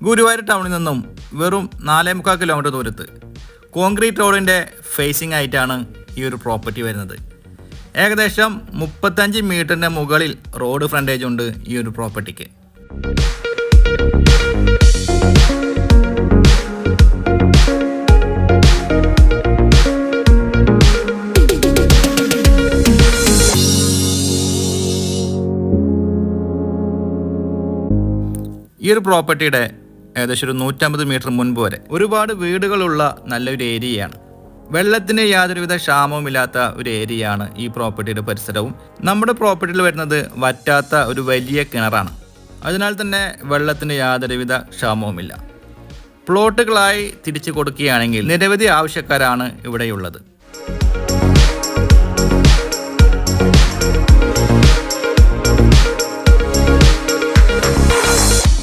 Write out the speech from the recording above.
ഗുരുവായൂർ ടൗണിൽ നിന്നും വെറും 4.25 കിലോമീറ്റർ ദൂരത്ത് കോൺക്രീറ്റ് റോഡിൻ്റെ ഫേസിംഗ് ആയിട്ടാണ് ഈ ഒരു പ്രോപ്പർട്ടി വരുന്നത്. ഏകദേശം 35 മീറ്ററിൻ്റെ മുകളിൽ റോഡ് ഫ്രണ്ടേജ് ഉണ്ട് ഈ ഒരു പ്രോപ്പർട്ടിക്ക്. ഈ ഒരു പ്രോപ്പർട്ടിയുടെ ഏകദേശം ഒരു 150 മീറ്റർ മുൻപ് വരെ ഒരുപാട് വീടുകളുള്ള നല്ലൊരു ഏരിയയാണ്. വെള്ളത്തിന് യാതൊരുവിധ ക്ഷാമവുമില്ലാത്ത ഒരു ഏരിയയാണ് ഈ പ്രോപ്പർട്ടിയുടെ പരിസരവും. നമ്മുടെ പ്രോപ്പർട്ടിയിൽ വരുന്നത് വറ്റാത്ത ഒരു വലിയ കിണറാണ്. അതിനാൽ തന്നെ വെള്ളത്തിന് യാതൊരുവിധ ക്ഷാമവുമില്ല. പ്ലോട്ടുകളായി തിരിച്ചു കൊടുക്കുകയാണെങ്കിൽ നിരവധി ആവശ്യക്കാരാണ് ഇവിടെയുള്ളത്.